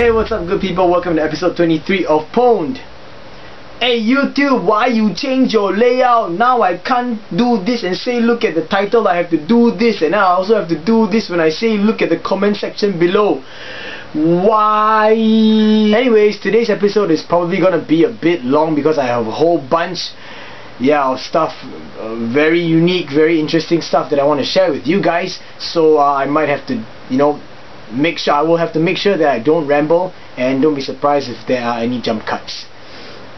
Hey, what's up good people, welcome to episode 23 of PWND. Hey YouTube, why you change your layout? Now I can't do this and say look at the title, I have to do this, and now I also have to do this when I say look at the comment section below. Why? Anyways, today's episode is probably gonna be a bit long because I have a whole bunch of stuff, very unique, very interesting stuff that I want to share with you guys. So I might have to, I will have to make sure that I don't ramble, and don't be surprised if there are any jump cuts.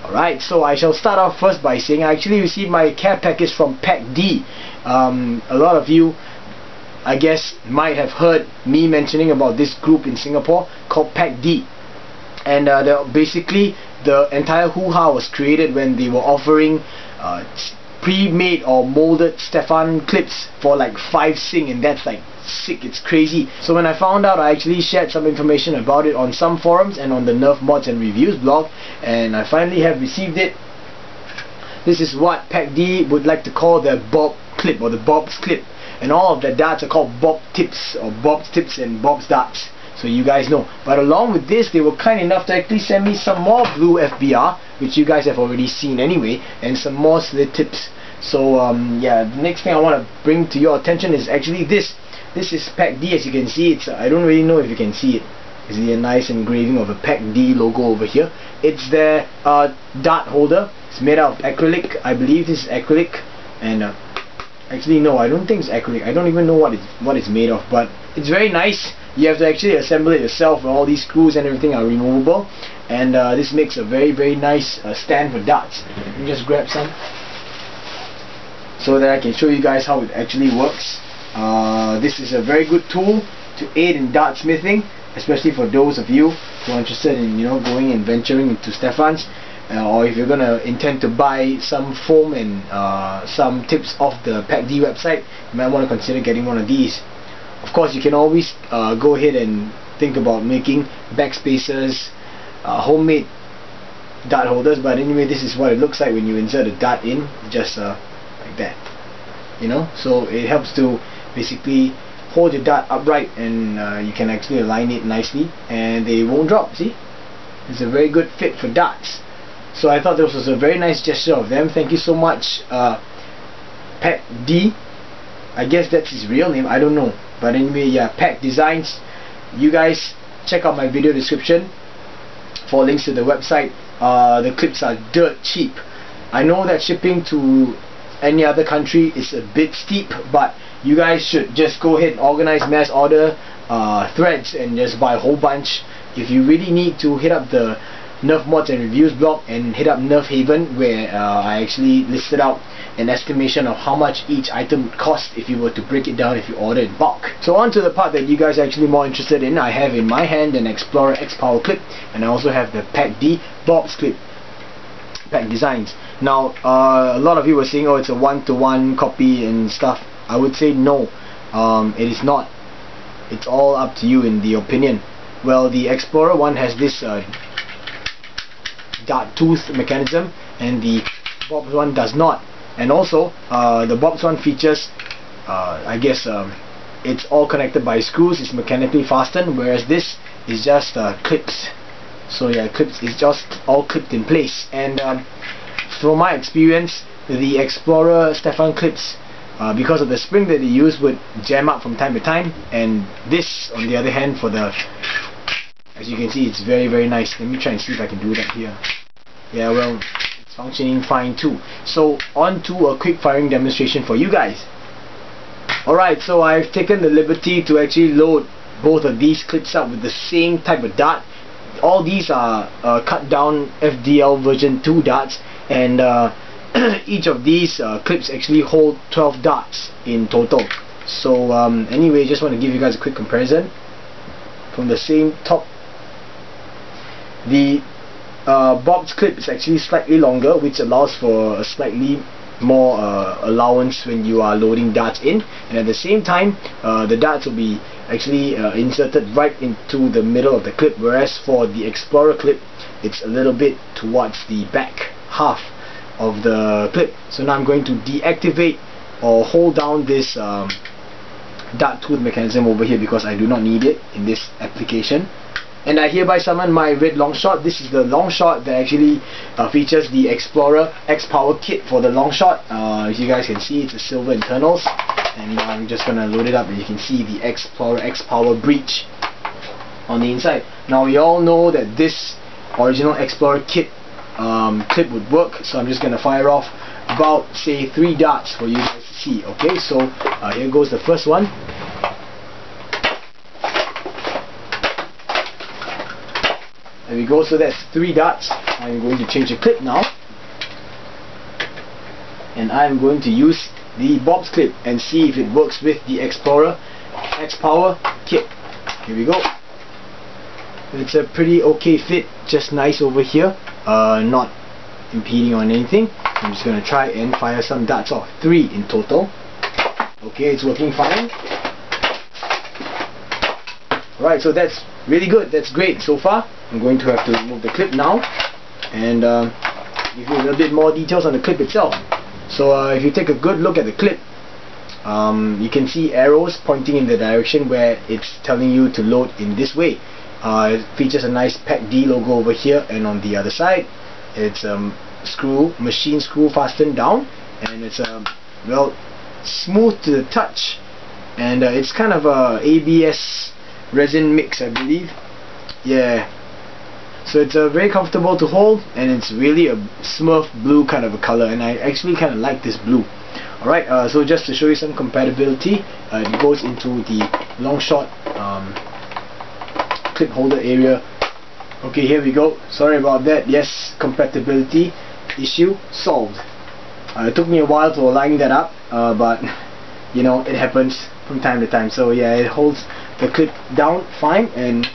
Alright, so I shall start off first by saying I actually received my care package from PakD. A lot of you, I guess, might have heard me mentioning about this group in Singapore called PakD. And basically the entire hoo-ha was created when they were offering pre-made or molded Stefan clips for like 5 Sing, and that's like sick, it's crazy. So when I found out, I actually shared some information about it on some forums and on the Nerf Mods and Reviews blog, and I finally have received it. This is what PakD would like to call their Bob clip, or the Bob's clip, and all of the darts are called Bob tips, or Bob's tips and Bob's darts, so you guys know. But along with this, they were kind enough to actually send me some more blue FBR, which you guys have already seen anyway, and some more slit tips. So the next thing I want to bring to your attention is actually this. This is PakD. As you can see, it's I don't really know if you can see it. Is a nice engraving of a PakD logo over here. It's their dart holder. It's made out of acrylic. I believe this is acrylic, and actually no, I don't think it's acrylic. I don't even know what it's made of, but it's very nice. You have to actually assemble it yourself, where all these screws and everything are removable, and this makes a very nice stand for darts. Let me just grab some so that I can show you guys how it actually works. This is a very good tool to aid in dart smithing, especially for those of you who are interested in going and venturing into Stefan's, or if you're gonna intend to buy some foam and some tips off the PakD website, you might want to consider getting one of these. Of course, you can always go ahead and think about making backspacers, homemade dart holders, but anyway, this is what it looks like when you insert a dart in, just like that, so it helps to basically hold your dart upright, and you can actually align it nicely and they won't drop. See, it's a very good fit for darts. So I thought this was a very nice gesture of them. Thank you so much, PakD. I guess that's his real name, I don't know, but anyway, Pak Designs. You guys check out my video description for links to the website. The clips are dirt cheap. I know that shipping to any other country is a bit steep, but you guys should just go ahead and organize mass order threads and just buy a whole bunch. If you really need to, hit up the Nerf Mods and Reviews blog and hit up Nerf Haven, where I actually listed out an estimation of how much each item would cost if you were to break it down if you order in bulk. So on to the part that you guys are actually more interested in. I have in my hand an Explorer X Power clip, and I also have the PakD Bob's clip, Pak Designs. Now a lot of you were saying, oh, it's a one-to-one copy and stuff. I would say no, it is not. It's all up to you in the opinion. Well, the Explorer one has this dart tooth mechanism, and the Bob's one does not. And also the Bob's one features, I guess, it's all connected by screws. It's mechanically fastened, whereas this is just clips. So clips is just all clipped in place. And from my experience, the Explorer Stefan clips, because of the spring that they use, would jam up from time to time, and this, on the other hand, as you can see, it's very nice. Let me try and see if I can do that here. Yeah, well, it's functioning fine too. So on to a quick firing demonstration for you guys. Alright, so I've taken the liberty to actually load both of these clips up with the same type of dart. All these are cut down FDL version 2 darts, and each of these clips actually hold 12 darts in total. So anyway, just want to give you guys a quick comparison from the same top. The Bob's clip is actually slightly longer, which allows for a slightly more allowance when you are loading darts in, and at the same time the darts will be actually inserted right into the middle of the clip, whereas for the Explorer clip it's a little bit towards the back half of the clip. So now I'm going to deactivate or hold down this dart tooth mechanism over here because I do not need it in this application. And I hereby summon my red Longshot. This is the Longshot that actually features the Explorer X Power kit for the Longshot. As you guys can see, it's a silver internals. And I'm just gonna load it up, and you can see the Explorer X Power Breech on the inside. Now we all know that this original Explorer kit clip would work, so I'm just gonna fire off about, say, 3 darts for you guys to see. Okay, so here goes the first one. There we go, so that's 3 darts. I'm going to change the clip now, and I'm going to use the Bob's clip and see if it works with the Explorer X Power kit. Here we go. It's a pretty okay fit, just nice over here, not impeding on anything. I'm just going to try and fire some darts off, 3 in total. Okay, it's working fine. Alright, so that's really good, that's great so far. I'm going to have to remove the clip now and give you a little bit more details on the clip itself. So if you take a good look at the clip, you can see arrows pointing in the direction where it's telling you to load in this way. It features a nice PakD logo over here, and on the other side it's machine screw fastened down, and it's well, smooth to the touch, and it's kind of a ABS resin mix, I believe. Yeah, so it's very comfortable to hold, and it's really a Smurf blue kind of a color, and I actually kind of like this blue. Alright, so just to show you some compatibility, it goes into the Longshot clip holder area. Okay, here we go. Sorry about that. Yes, compatibility issue solved. It took me a while to align that up, but you know, it happens from time to time. So yeah, it holds the clip down fine, and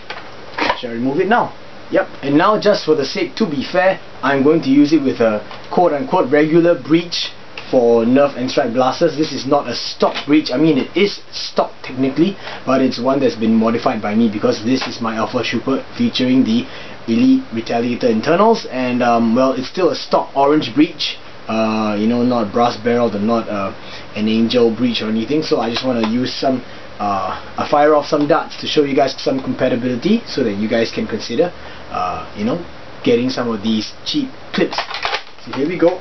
shall remove it now. Yep, and now, just for the sake to be fair, I'm going to use it with a quote-unquote regular breech for Nerf and Strike blasters. This is not a stock breech. I mean, it is stock technically, but it's one that's been modified by me, because this is my Alpha Trooper featuring the Elite Retaliator internals, and well, it's still a stock orange breech. You know, not brass barrel, or not an angel breech or anything. So I just want to use some I fire off some darts to show you guys some compatibility, so that you guys can consider you know, getting some of these cheap clips. So here we go.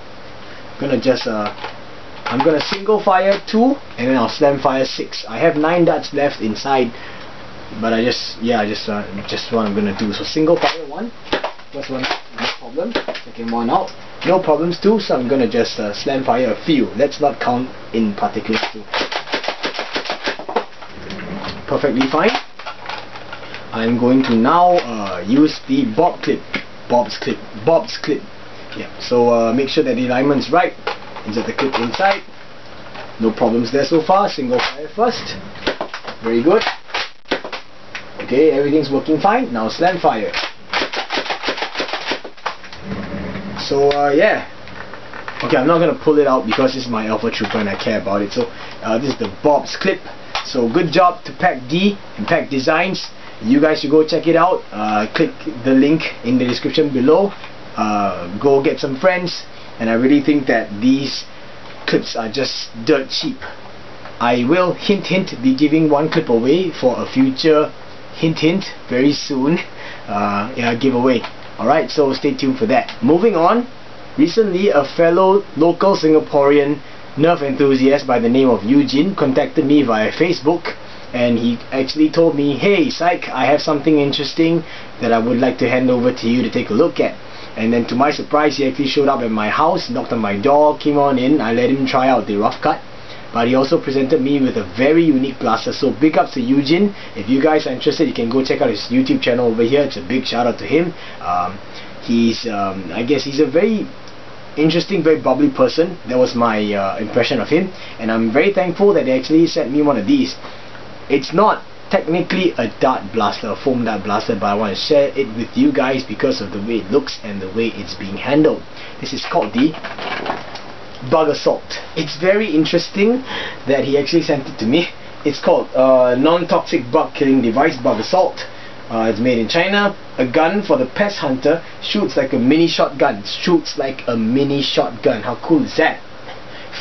I'm gonna single fire 2, and then I'll slam fire 6. I have 9 darts left inside, but just what I'm gonna do. So single fire 1, first one, no problem. Second one out, no problems too. So I'm gonna just slam fire a few. Let's not count in particular too. Perfectly fine. I'm going to now use the Bob's clip. Yeah. So make sure that the alignment's right. Insert the clip inside. No problems there so far. Single fire first. Very good. Okay, everything's working fine. Now slam fire. So yeah. Okay, I'm not gonna pull it out because this is my Alpha Trooper and I care about it. So this is the Bob's clip. So good job to PakD and Pak Designs. You guys should go check it out. Click the link in the description below. Go get some friends. And I really think that these clips are just dirt cheap. I will hint be giving 1 clip away for a future hint very soon. Yeah, giveaway. Alright, so stay tuned for that. Moving on. Recently, a fellow local Singaporean Nerf enthusiast by the name of Yujin contacted me via Facebook, and he actually told me, hey Psych, I have something interesting that I would like to hand over to you to take a look at. And then to my surprise, he actually showed up at my house, knocked on my door, came on in. I let him try out the rough cut, but he also presented me with a very unique blaster. So big ups to Yujin. If you guys are interested, you can go check out his YouTube channel over here. It's a big shout out to him. I guess he's a very interesting, very bubbly person. That was my impression of him, and I'm very thankful that they actually sent me one of these. It's not technically a dart blaster, a foam dart blaster, but I want to share it with you guys because of the way it looks and the way it's being handled. This is called the Bug Assault. It's very interesting that he actually sent it to me. It's called non-toxic bug killing device, Bug Assault. It's made in China. A gun for the pest hunter. Shoots like a mini shotgun. How cool is that?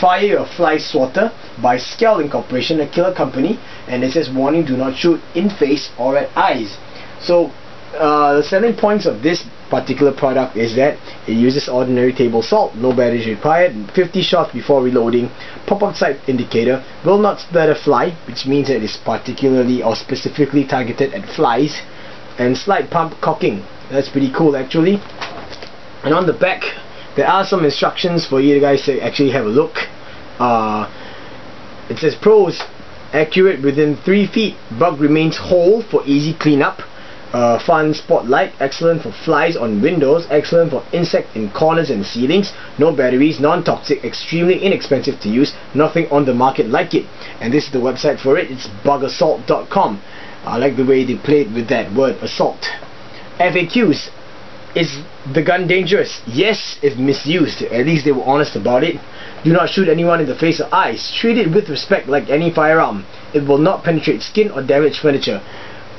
Fire Your Fly Swatter by Skell Incorporation, a killer company, and it says warning, do not shoot in face or at eyes. So the selling points of this particular product is that it uses ordinary table salt, no batteries required, 50 shots before reloading, pop-up sight indicator, will not splatter fly, which means that it's particularly or specifically targeted at flies, and slide pump cocking. That's pretty cool actually. And on the back there are some instructions for you guys to actually have a look. It says pros: accurate within 3 feet, bug remains whole for easy cleanup. Fun spotlight, excellent for flies on windows, excellent for insect in corners and ceilings, no batteries, non-toxic, extremely inexpensive to use, nothing on the market like it. And this is the website for it. It's bugassault.com. I like the way they played with that word, assault. FAQs: is the gun dangerous? Yes, if misused. At least they were honest about it. Do not shoot anyone in the face or eyes. Treat it with respect like any firearm. It will not penetrate skin or damage furniture.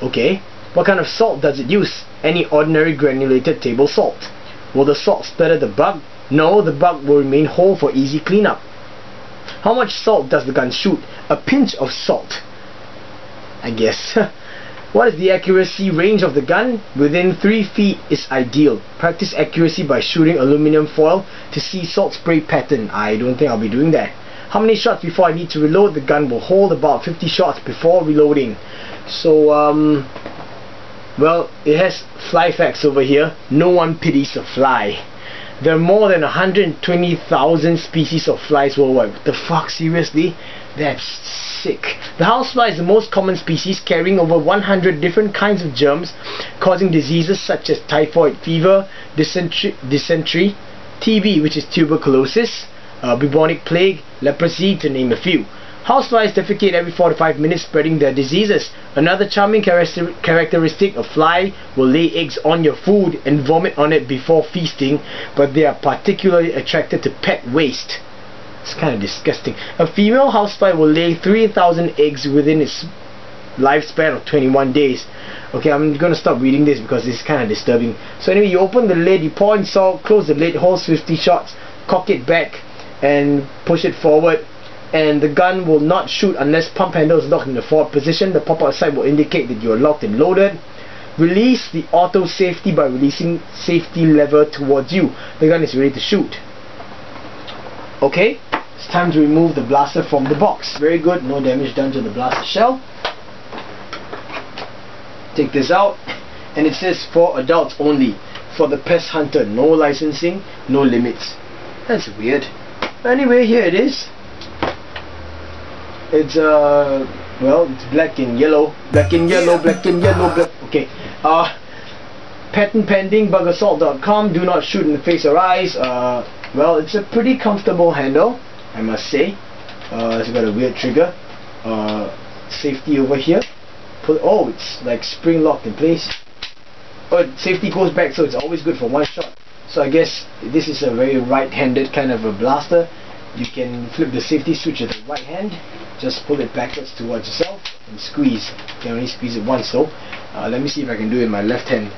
Okay. What kind of salt does it use? Any ordinary granulated table salt. Will the salt splatter the bug? No, the bug will remain whole for easy cleanup. How much salt does the gun shoot? A pinch of salt, I guess. What is the accuracy range of the gun? Within 3 feet is ideal. Practice accuracy by shooting aluminum foil to see salt spray pattern. I don't think I'll be doing that. How many shots before I need to reload? The gun will hold about 50 shots before reloading. So well, it has fly facts over here. No one pities a fly. There are more than 120,000 species of flies worldwide. What the fuck, seriously? That's sick. The housefly is the most common species, carrying over 100 different kinds of germs, causing diseases such as typhoid fever, dysentery, TB, which is tuberculosis, bubonic plague, leprosy, to name a few. Houseflies defecate every 4 to 5 minutes, spreading their diseases. Another charming characteristic: a fly will lay eggs on your food and vomit on it before feasting, but they are particularly attracted to pet waste. It's kind of disgusting. A female housefly will lay 3,000 eggs within its lifespan of 21 days. Okay, I'm gonna stop reading this because this is kind of disturbing. So anyway, you open the lid, you pour in salt, close the lid, hold 50 shots, cock it back, and push it forward. And the gun will not shoot unless pump handle is locked in the forward position. The pop-up sight will indicate that you are locked and loaded. Release the auto safety by releasing safety lever towards you. The gun is ready to shoot. Okay, it's time to remove the blaster from the box. Very good, no damage done to the blaster shell. Take this out, and it says for adults only. For the pest hunter, no licensing, no limits. That's weird. Anyway, here it is. It's well, it's black and yellow, black and yellow, black and yellow, black. Okay. Patent pending, bugassault.com. Do not shoot in the face or eyes. Well, it's a pretty comfortable handle, I must say. It's got a weird trigger. Safety over here. Oh, it's like spring locked in place. Oh, safety goes back, so it's always good for one shot. So I guess this is a very right-handed kind of a blaster. You can flip the safety switch with the right hand. Just pull it backwards towards yourself and squeeze. You can only squeeze it once though. Let me see if I can do it with my left hand.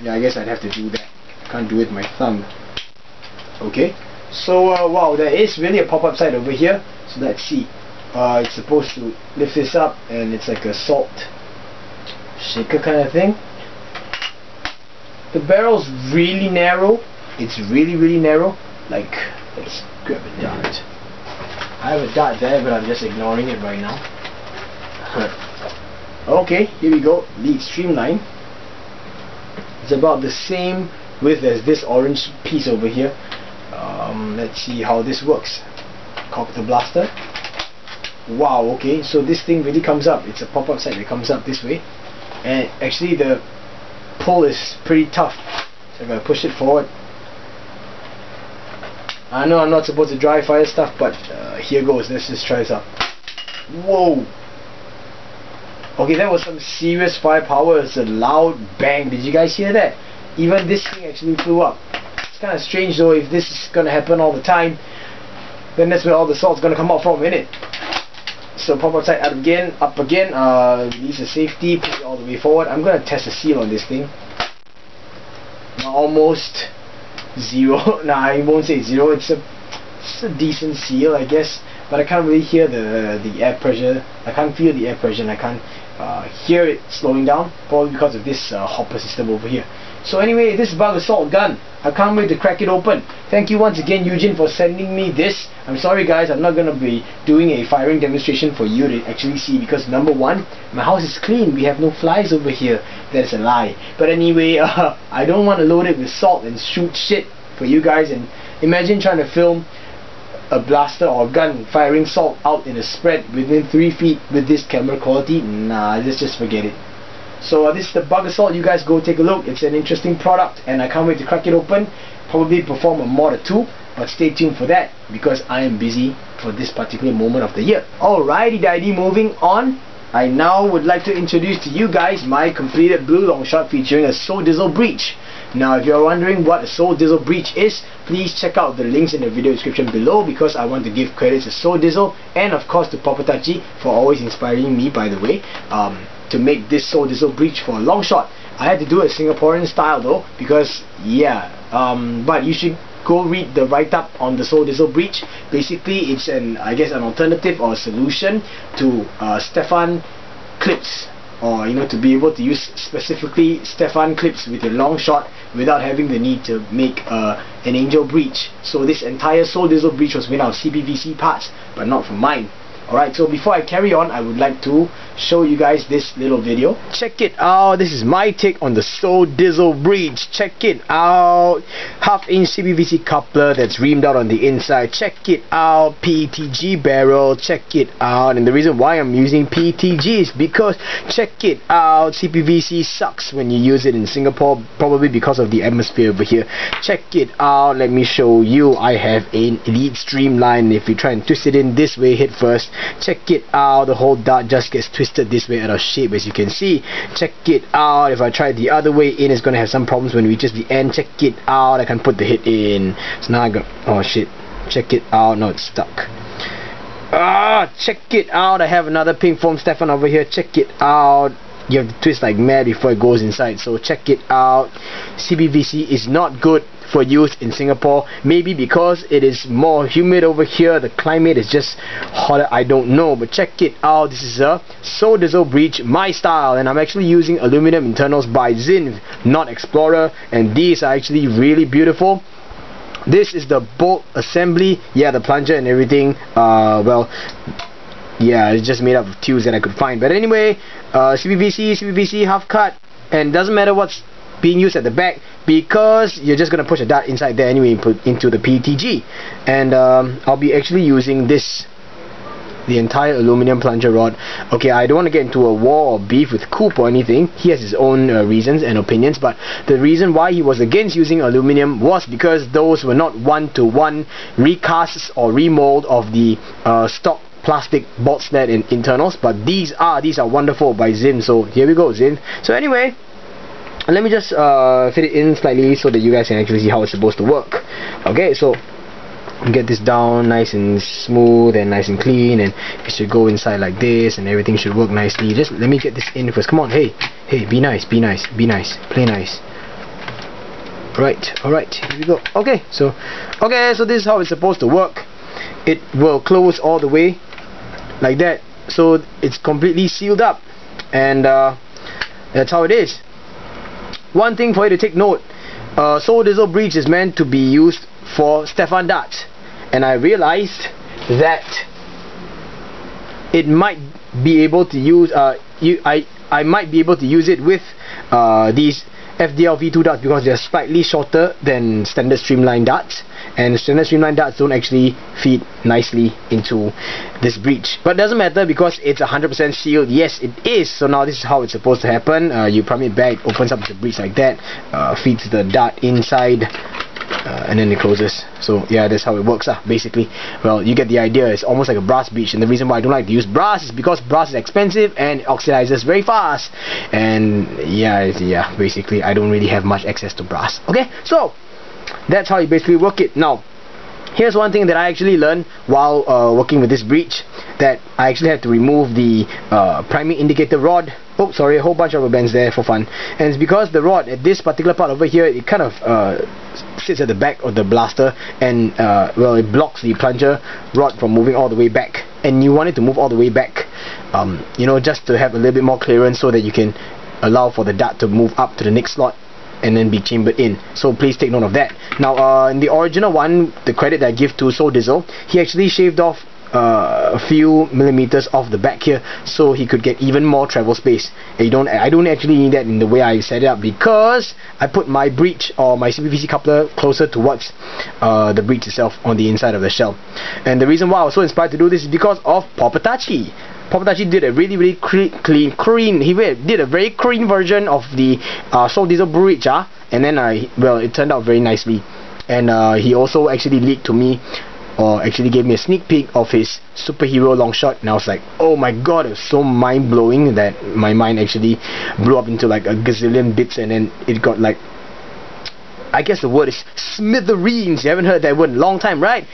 Yeah, I guess I'd have to do that. I can't do it with my thumb. Okay. So wow, there is really a pop-up sight over here. So let's see. It's supposed to lift this up, and it's like a salt shaker kind of thing. The barrel's really narrow. It's really narrow. Like, let's grab a dart. I have a dart there, but I'm just ignoring it right now. Okay, here we go. The streamline. It's about the same width as this orange piece over here. Let's see how this works. Cock the blaster. Wow, okay, so this thing really comes up. It's a pop-up sight that comes up this way. And actually the pull is pretty tough. So I'm going to push it forward. I know I'm not supposed to dry fire stuff, but here goes. Let's just try this out. Whoa! Okay, that was some serious firepower. It's a loud bang. Did you guys hear that? Even this thing actually flew up. It's kind of strange though. If this is going to happen all the time, then that's where all the salt's going to come out from, innit? So pop-up sight up again, release the safety, push it all the way forward. I'm going to test the seal on this thing. Almost zero. Nah, I won't say zero. It's a decent seal, I guess. but I can't really hear the air pressure. I can't feel the air pressure, and I can't hear it slowing down, probably because of this hopper system over here. So anyway, this bug assault gun, I can't wait to crack it open. Thank you once again, Yujin, for sending me this. I'm sorry guys, I'm not going to be doing a firing demonstration for you to actually see, because number one, my house is clean, we have no flies over here. That's a lie. But anyway, I don't want to load it with salt and shoot shit for you guys. And imagine trying to film a blaster or a gun firing salt out in a spread within 3 feet with this camera quality. Nah, let's just forget it. So this is the bug assault. You guys go take a look. It's an interesting product, and I can't wait to crack it open. Probably perform a mod or two, but stay tuned for that, because I am busy for this particular moment of the year. Alrighty daddy, moving on. I now would like to introduce to you guys my completed blue Longshot featuring a Sodizzle Breech. Now if you're wondering what a Sodizzle Breech is, please check out the links in the video description below, because I want to give credits to Sodizzle and of course to Popatachi for always inspiring me, by the way, to make this Sodizzle Breech for Longshot. I had to do a Singaporean style though, because yeah, but you should go read the write-up on the Sodizzle Breech. Basically it's I guess an alternative or a solution to Stefan clips, or to be able to use specifically Stefan clips with your Longshot without having the need to make an angel breech. So this entire Sodizzle Breech was made out of CPVC parts, but not from mine. Alright, so before I carry on, I would like to show you guys this little video. Check it out. This is my take on the Sodizzle Breech. Check it out. Half-inch CPVC coupler that's reamed out on the inside. Check it out. PETG barrel. Check it out. And the reason why I'm using PETG is because, check it out, CPVC sucks when you use it in Singapore, probably because of the atmosphere over here. Check it out. Let me show you. I have an elite streamline. If you try and twist it in this way head first, check it out, the whole dart just gets twisted this way out of shape, as you can see. Check it out. If I try the other way in, it's gonna have some problems when we reaches the end. Check it out. I can put the head in. So now I go, oh shit, check it out. No, it's stuck. Check it out. I have another pink foam Stefan over here. Check it out. You have to twist like mad before it goes inside, so check it out. CPVC is not good for use in Singapore, maybe because it is more humid over here, the climate is just hotter, I don't know, but check it out. This is a Sodizzle Breech, my style, and I'm actually using aluminum internals by Zinv, not Explorer, and these are actually really beautiful. This is the bolt assembly, yeah, the plunger and everything, well, yeah, it's just made up of tubes that I could find. But anyway, CPVC half cut, and doesn't matter what's being used at the back, because you're just gonna push a dart inside there anyway, put into the PETG. And I'll be actually using this, the entire aluminum plunger rod. Okay, I don't want to get into a war or beef with Coop or anything. He has his own reasons and opinions, but the reason why he was against using aluminum was because those were not one-to-one recasts or remold of the stock plastic bolt sled and internals, but these are wonderful by Zin. So here we go, Zin. So anyway, let me just fit it in slightly so that you guys can actually see how it's supposed to work. Okay, so get this down nice and smooth and nice and clean, and it should go inside like this, and everything should work nicely. Just let me get this in first. Come on, hey, be nice, play nice. Alright, here we go. Okay, so this is how it's supposed to work. It will close all the way like that, so it's completely sealed up, and that's how it is. One thing for you to take note, Sodizzle Breech is meant to be used for Stefan darts, and I realized that it might be able to use I might be able to use it with these FDL V2 darts, because they're slightly shorter than standard streamline darts, and standard streamline darts don't actually fit nicely into this breech. But it doesn't matter because it's 100% sealed. Yes, it is. So now this is how it's supposed to happen. You prime it back, opens up the breech like that, feeds the dart inside, and then it closes. So yeah, that's how it works basically. Well, you get the idea. It's almost like a brass breech, and the reason why I don't like to use brass is because brass is expensive and it oxidizes very fast, and yeah, basically I don't really have much access to brass. Okay, so that's how you basically work it. Now here's one thing that I actually learned while working with this breech, that I actually had to remove the priming indicator rod oh sorry, a whole bunch of rubber bands there for fun. And it's because the rod at this particular part over here, it kind of sits at the back of the blaster, and well, it blocks the plunger rod from moving all the way back, and you want it to move all the way back, you know, just to have a little bit more clearance so that you can allow for the dart to move up to the next slot and then be chambered in. So please take note of that. Now in the original one, the credit that I give to Sodizzle, he actually shaved off a few millimeters off the back here so he could get even more travel space. And I don't actually need that in the way I set it up, because I put my breech or my CPVC coupler closer towards the breech itself on the inside of the shell. And the reason why I was so inspired to do this is because of Popatachi. Popatachi did a really clean, he did a very clean version of the Sodizzle Breech, and then it turned out very nicely. And he also actually leaked to me, or actually gave me a sneak peek of his superhero Longshot, and I was like, oh my god, it was so mind-blowing that my mind actually blew up into like a gazillion bits, and then it got like, I guess the word is smithereens. You haven't heard that word in a long time, right?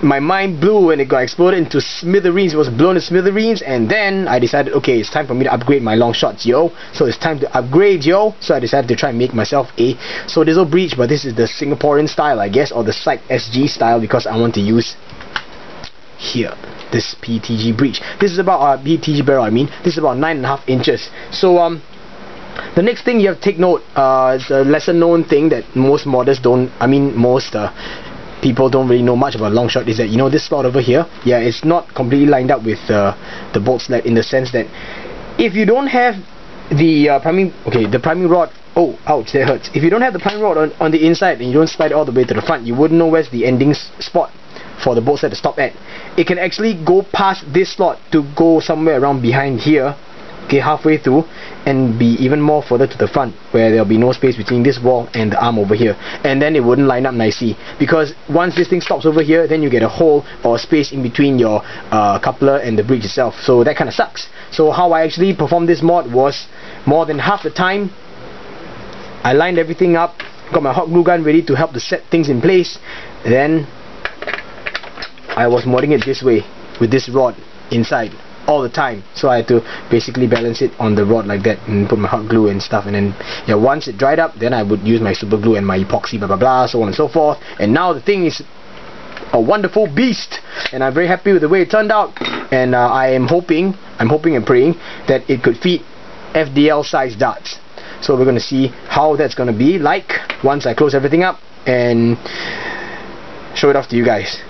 My mind blew and it got exploded into smithereens. It was blown to smithereens, and then I decided, okay, it's time for me to upgrade my Longshots, yo. So it's time to upgrade, yo. So I decided to try and make myself a Sodizzle Breech, but this is the Singaporean style, I guess, or the pSykSG style, because I want to use here this PTG breech. This is about PTG barrel. I mean, this is about 9.5 inches. So the next thing you have to take note is a lesser known thing that most modders don't. I mean, most people don't really know much about Longshot, is that, you know, this slot over here, yeah, it's not completely lined up with the bolt sled, in the sense that if you don't have the priming rod, oh ouch, that hurts. If you don't have the priming rod on the inside and you don't slide it all the way to the front, you wouldn't know where's the ending spot for the bolt sled to stop at. It can actually go past this slot to go somewhere around behind here, okay, halfway through, and be even more further to the front, where there'll be no space between this wall and the arm over here, and then it wouldn't line up nicely, because once this thing stops over here, then you get a hole or space in between your coupler and the breech itself. So that kind of sucks. So how I actually performed this mod was, more than half the time I lined everything up, got my hot glue gun ready to help to set things in place, then I was modding it this way with this rod inside all the time. So I had to basically balance it on the rod like that and put my hot glue and stuff, and then yeah, once it dried up, then I would use my super glue and my epoxy, blah blah blah, so on and so forth. And now the thing is a wonderful beast, and I'm very happy with the way it turned out. And I'm hoping and praying that it could fit FDL size darts. So we're going to see how that's going to be like once I close everything up and show it off to you guys.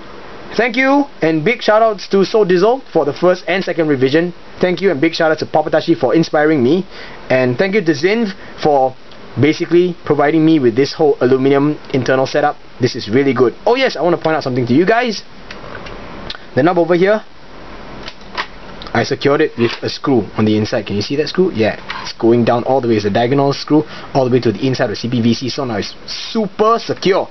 Thank you, and big shout outs to Sodizzle for the first and second revision. Thank you, and big shout outs to Popatachi for inspiring me. And thank you to Zinv for basically providing me with this whole aluminum internal setup. This is really good. Oh yes, I want to point out something to you guys. The knob over here, I secured it with a screw on the inside. Can you see that screw? Yeah, it's going down all the way. It's a diagonal screw all the way to the inside of CPVC, so now it's super secure.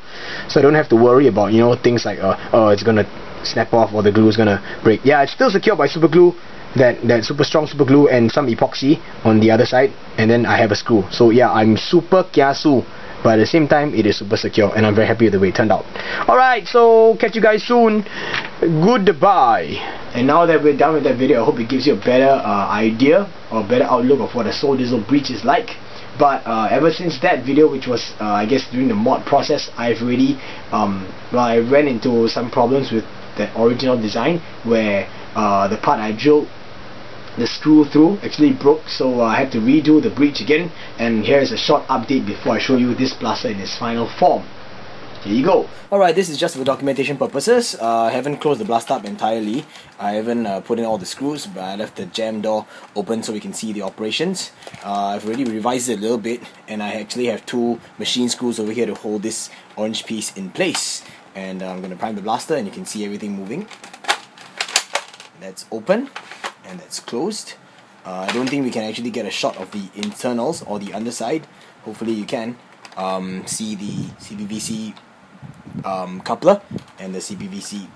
So I don't have to worry about, you know, things like oh, it's gonna snap off or the glue is gonna break. Yeah, it's still secured by super glue, that super strong super glue, and some epoxy on the other side, and then I have a screw. So yeah, I'm super kiasu, but at the same time it is super secure, and I'm very happy with the way it turned out. Alright, so catch you guys soon. Goodbye. And now that we're done with that video, I hope it gives you a better idea or better outlook of what a Sodizzle Breech is like. But ever since that video, which was I guess during the mod process, I've really I ran into some problems with that original design, where the part I drilled the screw through actually broke, so I had to redo the breech again. And here is a short update before I show you this blaster in its final form. Here you go. Alright, this is just for documentation purposes. I haven't closed the blaster up entirely. I haven't put in all the screws, but I left the jam door open so we can see the operations. I've already revised it a little bit, and I actually have two machine screws over here to hold this orange piece in place. And I'm going to prime the blaster, and you can see everything moving. That's open, and that's closed. I don't think we can actually get a shot of the internals or the underside. Hopefully you can see the CPVC coupler and the CPVC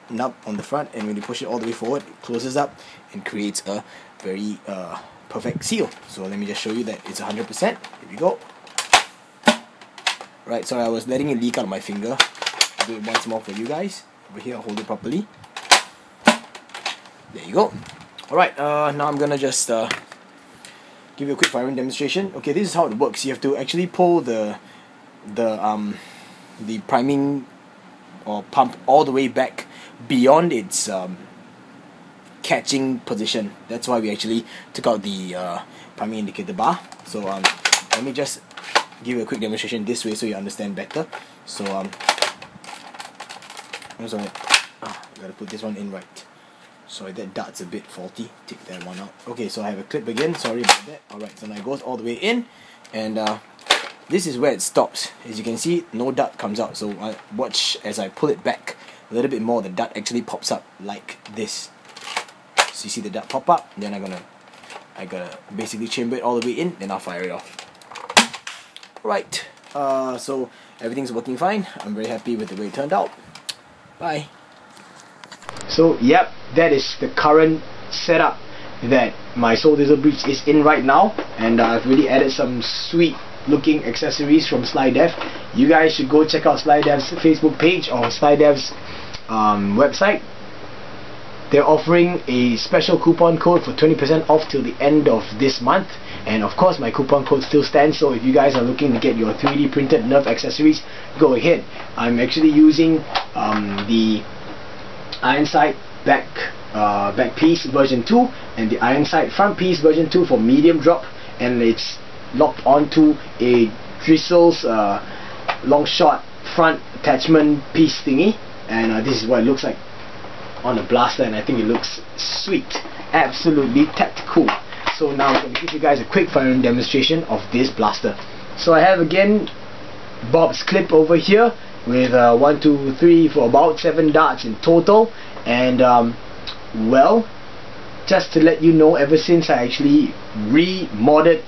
nut on the front, and when you push it all the way forward, it closes up and creates a very perfect seal. So let me just show you that it's 100%. Here we go. Right, sorry, I was letting it leak out of my finger. I'll do it once more for you guys. Over here, I'll hold it properly. There you go. Alright, now I'm gonna just give you a quick firing demonstration. Okay, this is how it works. You have to actually pull the priming or pump all the way back beyond its catching position. That's why we actually took out the priming indicator bar. So let me just give you a quick demonstration this way so you understand better. So I'm sorry, gotta put this one in right. Sorry, that dart's a bit faulty. Take that one out. Okay, so I have a clip again. Sorry about that. Alright, so now it goes all the way in, and this is where it stops. As you can see, no dart comes out. So watch as I pull it back a little bit more. The dart actually pops up like this. So you see the dart pop up. Then I gotta basically chamber it all the way in. Then I'll fire it off. Right. So everything's working fine. I'm very happy with the way it turned out. Bye. So yep, that is the current setup that my Sodizzle Breech is in right now, and I've really added some sweet looking accessories from SlyDev. You guys should go check out SlyDev's Facebook page or SlyDev's website. They're offering a special coupon code for 20% off till the end of this month, and of course my coupon code still stands. So if you guys are looking to get your 3D printed Nerf accessories, go ahead. I'm actually using the iron sight back piece version 2 and the iron sight front piece version 2 for medium drop, and it's locked onto a Drizzle's Longshot front attachment piece thingy, and this is what it looks like on a blaster, and I think it looks sweet, absolutely tactical. So now I'm going to give you guys a quick firing demonstration of this blaster. So I have again Bob's clip over here with 1, 2, 3 for about 7 darts in total, and well, just to let you know, ever since I actually remodded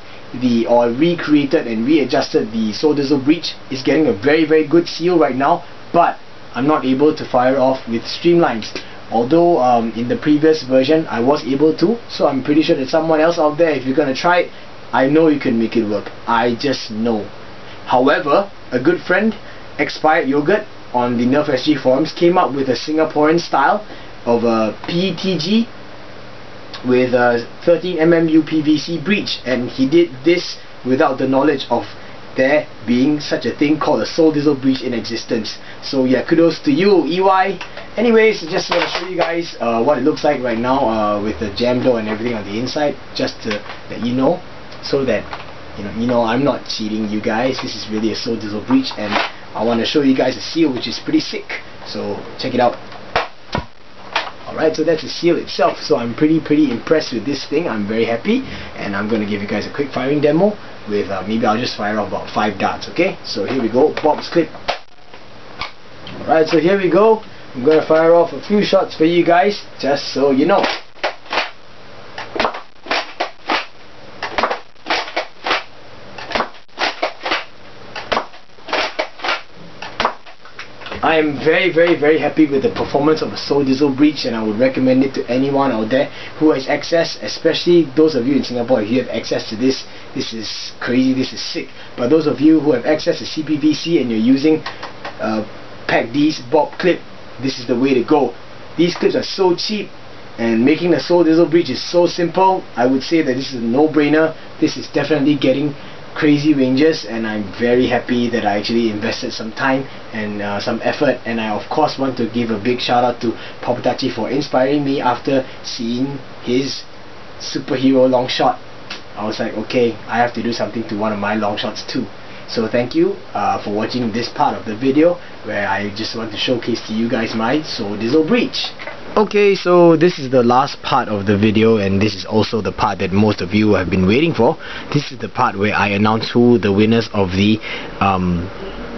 or recreated and readjusted the Sodizzle Breech, is getting a very good seal right now, but I'm not able to fire off with streamlines. Although in the previous version I was able to, so I'm pretty sure there's someone else out there. If you're gonna try it, I know you can make it work. I just know. However, a good friend, Expired Yogurt, on the NerfSG forums came up with a Singaporean style of a PETG with a 13mm UPVC breech, and he did this without the knowledge of there being such a thing called a Sodizzle Breech in existence. So yeah, kudos to you, EY. Anyways, just want to show you guys what it looks like right now with the jam door and everything on the inside, just to let you know, so that you know I'm not cheating you guys. This is really a Sodizzle Breech, and I want to show you guys a seal which is pretty sick, so check it out. Alright, so that's the seal itself. So I'm pretty impressed with this thing. I'm very happy, and I'm going to give you guys a quick firing demo with maybe I'll just fire off about 5 darts. Okay, so here we go, Bob's clip. Alright, so here we go. I'm going to fire off a few shots for you guys, just so you know. I am very happy with the performance of the Sodizzle Breech, and I would recommend it to anyone out there who has access, especially those of you in Singapore. If you have access to this, this is crazy, this is sick. But those of you who have access to CPVC and you're using PakD's Bob clip, this is the way to go. These clips are so cheap, and making the Sodizzle Breech is so simple. I would say that this is a no-brainer. This is definitely getting crazy ranges, and I'm very happy that I actually invested some time and some effort. And I of course want to give a big shout out to Popatachi for inspiring me after seeing his superhero long shot. I was like, okay, I have to do something to one of my long shots too. So thank you for watching this part of the video where I just want to showcase to you guys my Sodizzle Breech. Okay, so this is the last part of the video, and this is also the part that most of you have been waiting for. This is the part where I announce who the winners of the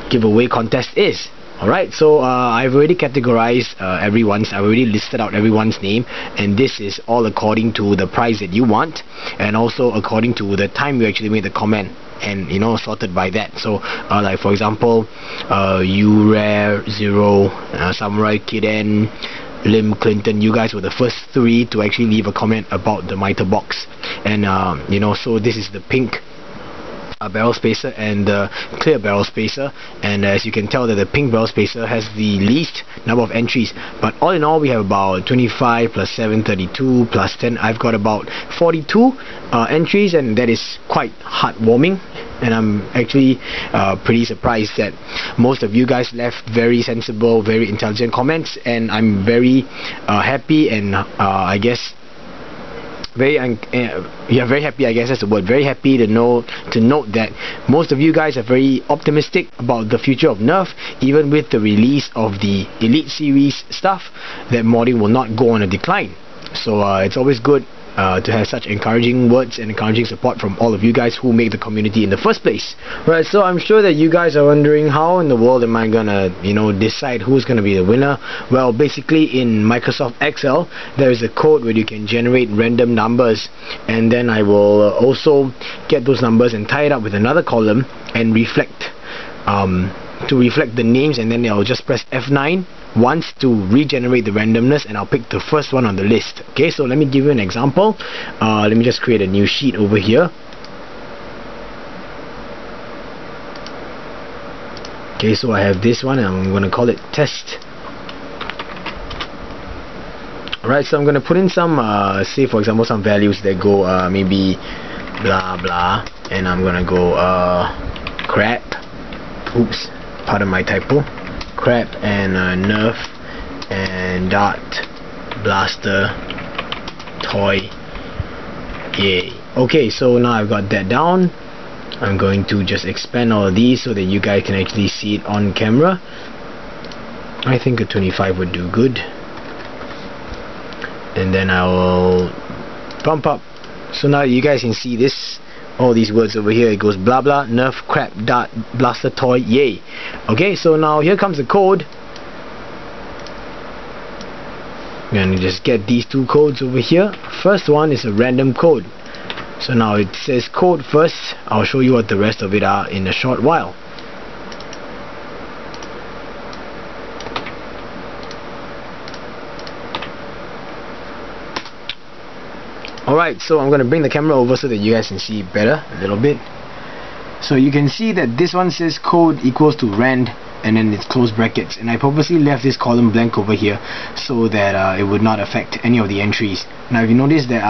giveaway contest is. Alright, so I've already categorized everyone's, I've already listed out everyone's name, and this is all according to the prize that you want, and also according to the time you actually made the comment, and sorted by that. So like for example, Rare Zero, Samurai Kiden, Lim Clinton, you guys were the first 3 to actually leave a comment about the mitre box, and so this is the pink barrel spacer and the clear barrel spacer, and as you can tell that the pink barrel spacer has the least number of entries. But all in all, we have about 25 plus 7, 32 plus 10. I've got about 42 entries, and that is quite heartwarming. And I'm actually pretty surprised that most of you guys left very sensible, very intelligent comments, and I'm very happy, and I guess very happy, I guess that's the word, very happy to note that most of you guys are very optimistic about the future of Nerf. Even with the release of the Elite Series stuff, that modding will not go on a decline. So it's always good to have such encouraging words and encouraging support from all of you guys who make the community in the first place. Right, so I'm sure that you guys are wondering, how in the world am I gonna, decide who's gonna be the winner? Well, basically in Microsoft Excel there is a code where you can generate random numbers, and then I will also get those numbers and tie it up with another column and reflect to reflect the names, and then I'll just press F9 once to regenerate the randomness, and I'll pick the first one on the list. Okay, so let me give you an example. Let me just create a new sheet over here. Okay, so I have this one, and I'm going to call it test. Alright, so I'm going to put in some say for example some values that go maybe blah blah, and I'm going to go crap, oops, pardon my typo, crap, and Nerf and dart blaster toy, yay. Okay, so now I've got that down. I'm going to just expand all of these so that you guys can actually see it on camera. I think a 25 would do good, and then I will bump up so now you guys can see this, all these words over here. It goes blah blah, Nerf, crap, dart, blaster, toy, yay. Okay, so now here comes the code. I'm gonna just get these two codes over here. First one is a random code. So now it says code first. I'll show you what the rest of it are in a short while. Alright, so I'm going to bring the camera over so that you guys can see better a little bit. So you can see that this one says code equals to rand, and then it's close brackets, and I purposely left this column blank over here so that it would not affect any of the entries. Now if you notice that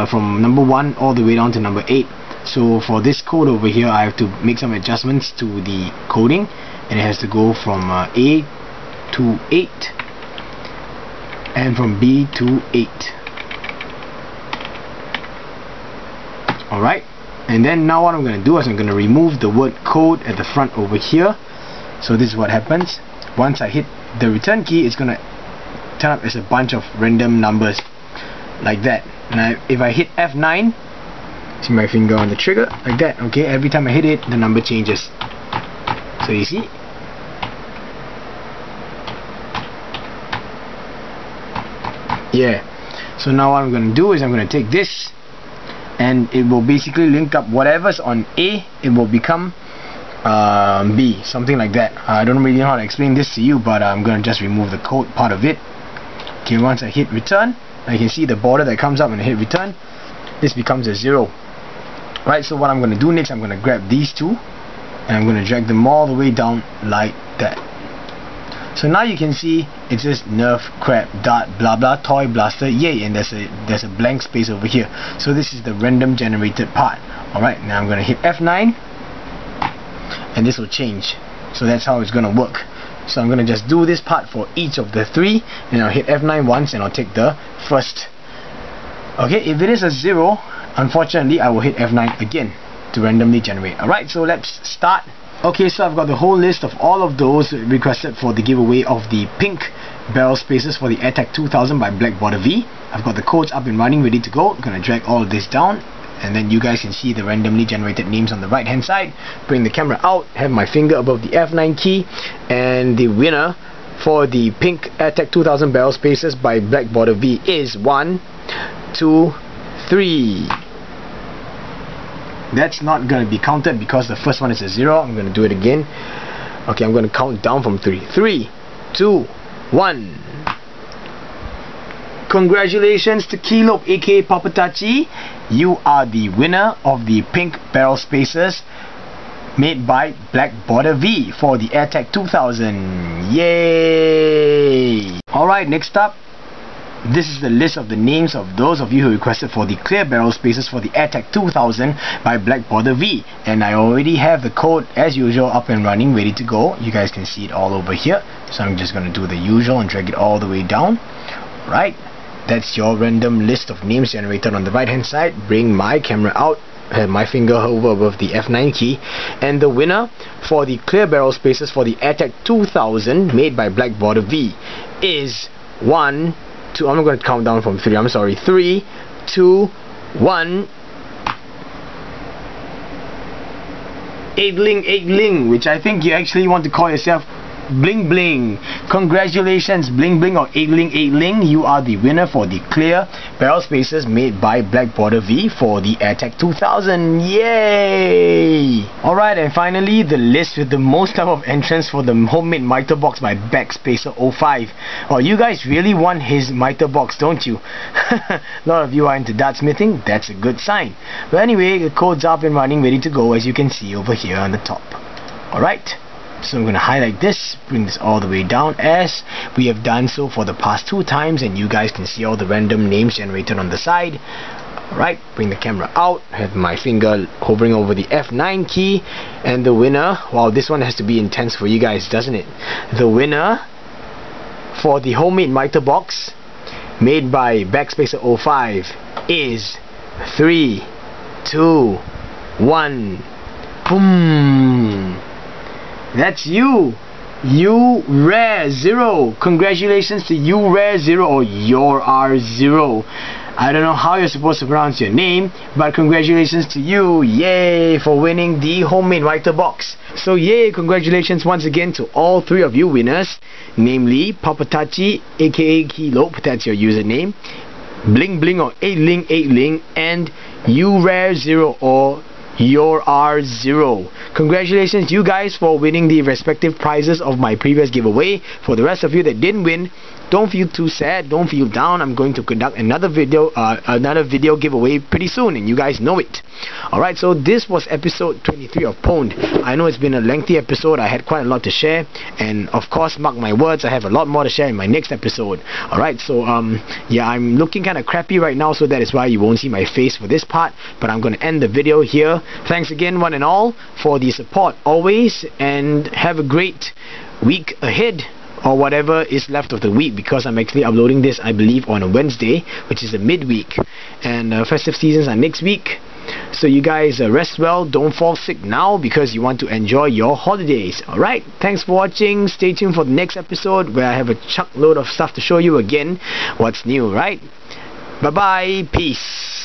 from number 1 all the way down to number 8, so for this code over here I have to make some adjustments to the coding, and it has to go from A to 8 and from B to 8. Alright, and then now what I'm going to do is I'm going to remove the word code at the front over here. So this is what happens. Once I hit the return key, it's going to turn up as a bunch of random numbers like that. Now if I hit F9, see my finger on the trigger like that, okay, every time I hit it the number changes. So you see, yeah. So now what I'm going to do is I'm going to take this, and it will basically link up whatever's on A, it will become B, something like that. I don't really know how to explain this to you, but I'm going to just remove the code part of it. Okay, once I hit return, I can see the border that comes up when I hit return. This becomes a 0. Right, so what I'm going to do next, I'm going to grab these two and I'm going to drag them all the way down like that. So now you can see it says Nerf, crap, dart, blah blah, toy, blaster, yay, and there's a blank space over here. So this is the random generated part. Alright, now I'm going to hit F9 and this will change. So that's how it's going to work. So I'm going to just do this part for each of the 3, and I'll hit F9 once and I'll take the first. Okay, if it is a 0, unfortunately I will hit F9 again to randomly generate. Alright, so let's start. Okay, so I've got the whole list of all of those requested for the giveaway of the pink barrel spacers for the AirTag 2000 by Black Border V. I've got the codes up and running, ready to go. I'm going to drag all of this down, and then you guys can see the randomly generated names on the right hand side. Bring the camera out, have my finger above the F9 key, and the winner for the pink AirTag 2000 barrel spacers by Black Border V is 1, 2, 3. That's not going to be counted because the first one is a 0. I'm going to do it again. Okay, I'm going to count down from 3. 3, 2, 1. Congratulations to Keylope aka Popatachi. You are the winner of the pink barrel spacers made by Black Border V for the AirTag 2000. Yay! Alright, next up, this is the list of the names of those of you who requested for the clear barrel spacers for the AirTag 2000 by Black Border V, and I already have the code as usual up and running, ready to go. You guys can see it all over here, so I'm just going to do the usual and drag it all the way down. Right, that's your random list of names generated on the right hand side. Bring my camera out, have my finger hover above the F9 key, and the winner for the clear barrel spacers for the AirTag 2000 made by Black Border V is 1, 2, I'm not going to count down from 3, I'm sorry, 3, 2, 1, Aidling, which I think you actually want to call yourself Bling Bling. Congratulations Bling Bling or Aidling, you are the winner for the clear barrel spacers made by Black Border V for the AirTag 2000. Yay! Alright, and finally the list with the most number of entrants for the homemade mitre box by Backspacer 05. Oh, you guys really want his mitre box, don't you? A lot of you are into dartsmithing, that's a good sign. But anyway, the code's up and running, ready to go, as you can see over here on the top. Alright, so I'm going to highlight this, bring this all the way down as we have done so for the past 2 times, and you guys can see all the random names generated on the side. Alright, bring the camera out, have my finger hovering over the F9 key, and the winner, wow, this one has to be intense for you guys, doesn't it? The winner for the homemade mitre box made by Backspacer 05 is 3, 2, 1, boom! That's you Rare Zero. Congratulations to you Rare Zero, or your R0. I don't know how you're supposed to pronounce your name, but congratulations to you. Yay for winning the homemade mitre box. So yay, congratulations once again to all 3 of you winners, namely Popatachi aka Keylope, that's your username, Bling Bling or Aidling, and you Rare Zero or your R0. Congratulations you guys for winning the respective prizes of my previous giveaway. For the rest of you that didn't win, don't feel too sad, don't feel down. I'm going to conduct another video giveaway pretty soon, and you guys know it. Alright, so this was episode 23 of Pwned. I know it's been a lengthy episode, I had quite a lot to share, and of course, mark my words, I have a lot more to share in my next episode. Alright, so yeah, I'm looking kind of crappy right now, so that is why you won't see my face for this part, but I'm going to end the video here. Thanks again one and all for the support always, and have a great week ahead, or whatever is left of the week, because I'm actually uploading this, I believe, on a Wednesday, which is a midweek, and festive seasons are next week. So you guys rest well, don't fall sick now, because you want to enjoy your holidays. Alright, thanks for watching, stay tuned for the next episode where I have a chuck load of stuff to show you again what's new, right? Bye bye, peace.